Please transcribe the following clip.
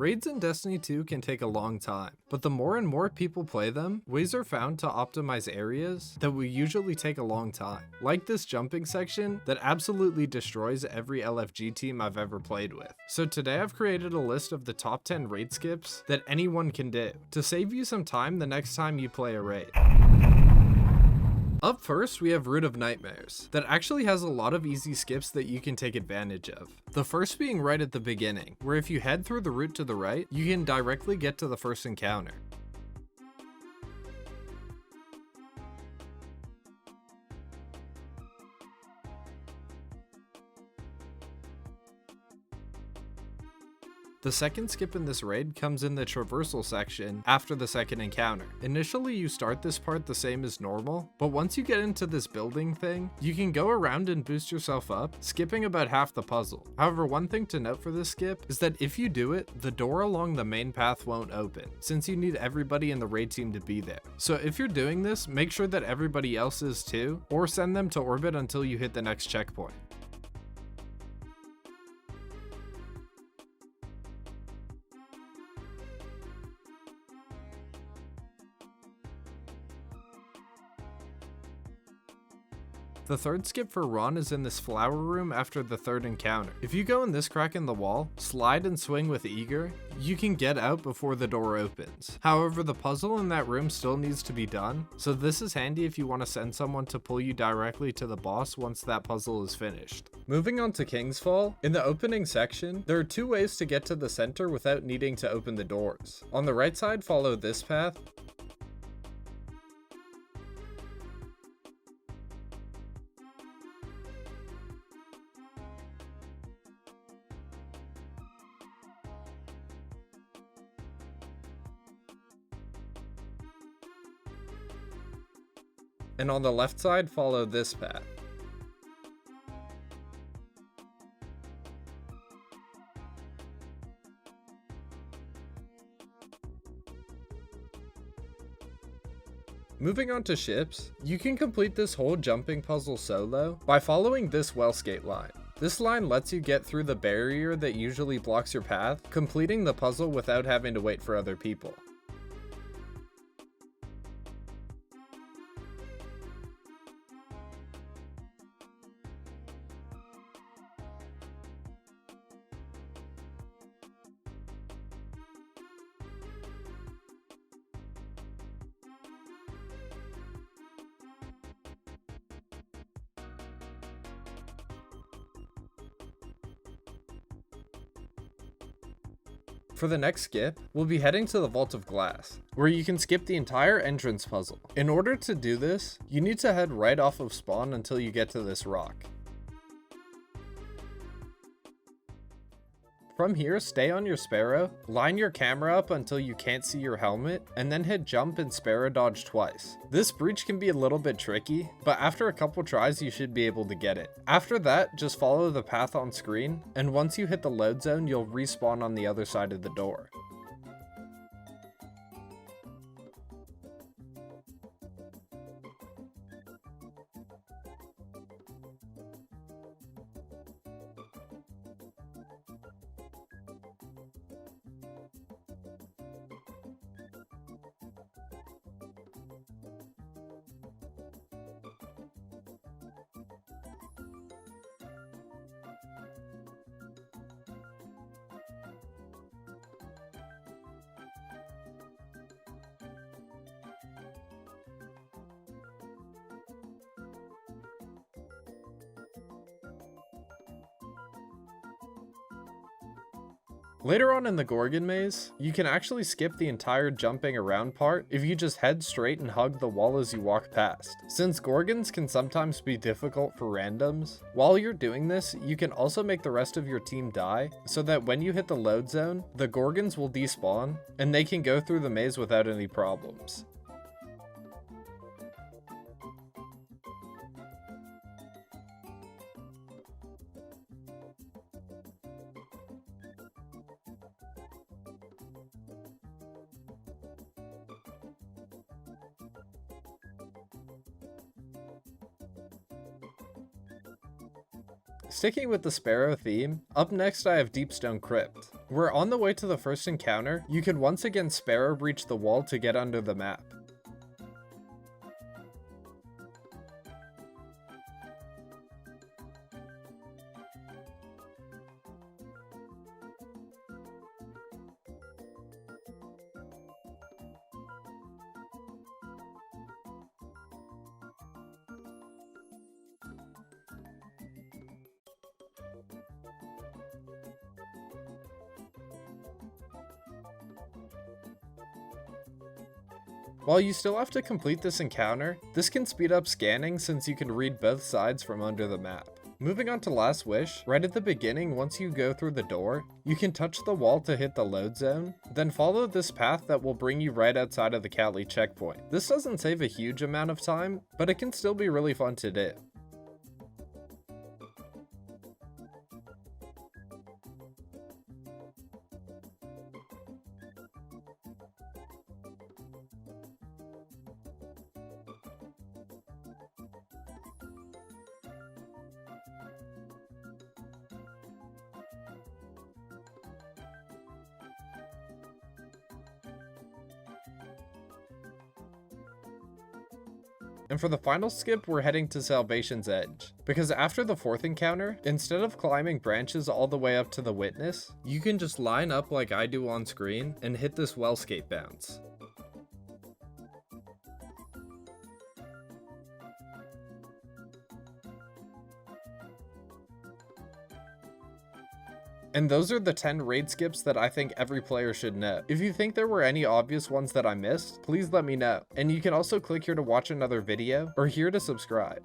Raids in Destiny 2 can take a long time, but the more and more people play them, ways are found to optimize areas that will usually take a long time. Like this jumping section that absolutely destroys every LFG team I've ever played with. So today I've created a list of the top 10 raid skips that anyone can do to save you some time the next time you play a raid. Up first, we have Root of Nightmares, that actually has a lot of easy skips that you can take advantage of. The first being right at the beginning, where if you head through the route to the right, you can directly get to the first encounter. The second skip in this raid comes in the traversal section after the second encounter. Initially you start this part the same as normal, but once you get into this building thing, you can go around and boost yourself up, skipping about half the puzzle. However, one thing to note for this skip is that if you do it, the door along the main path won't open, since you need everybody in the raid team to be there. So if you're doing this, make sure that everybody else is too, or send them to orbit until you hit the next checkpoint. The third skip for Ron is in this flower room after the third encounter. If you go in this crack in the wall, slide and swing with eager, you can get out before the door opens. However, the puzzle in that room still needs to be done, so this is handy if you want to send someone to pull you directly to the boss once that puzzle is finished. Moving on to King's Fall, in the opening section, there are two ways to get to the center without needing to open the doors. On the right side, follow this path, and on the left side, follow this path. Moving on to ships, you can complete this whole jumping puzzle solo by following this Wellskate line. This line lets you get through the barrier that usually blocks your path, completing the puzzle without having to wait for other people. For the next skip, we'll be heading to the Vault of Glass, where you can skip the entire entrance puzzle. In order to do this, you need to head right off of spawn until you get to this rock. From here, stay on your Sparrow, line your camera up until you can't see your helmet, and then hit jump and Sparrow dodge twice. This breach can be a little bit tricky, but after a couple tries you should be able to get it. After that, just follow the path on screen, and once you hit the load zone, you'll respawn on the other side of the door. Later on in the Gorgon maze, you can actually skip the entire jumping around part if you just head straight and hug the wall as you walk past. Since Gorgons can sometimes be difficult for randoms, while you're doing this, you can also make the rest of your team die, so that when you hit the load zone, the Gorgons will despawn, and they can go through the maze without any problems. Sticking with the Sparrow theme, up next I have Deepstone Crypt. We're on the way to the first encounter. You can once again sparrow breach the wall to get under the map. While you still have to complete this encounter, this can speed up scanning since you can read both sides from under the map. Moving on to Last Wish, right at the beginning once you go through the door, you can touch the wall to hit the load zone, then follow this path that will bring you right outside of the Catly checkpoint. This doesn't save a huge amount of time, but it can still be really fun to do. And for the final skip, we're heading to Salvation's Edge. Because after the fourth encounter, instead of climbing branches all the way up to the witness, you can just line up like I do on screen and hit this wellscape bounce. And those are the 10 raid skips that I think every player should know. If you think there were any obvious ones that I missed, please let me know. And you can also click here to watch another video or here to subscribe.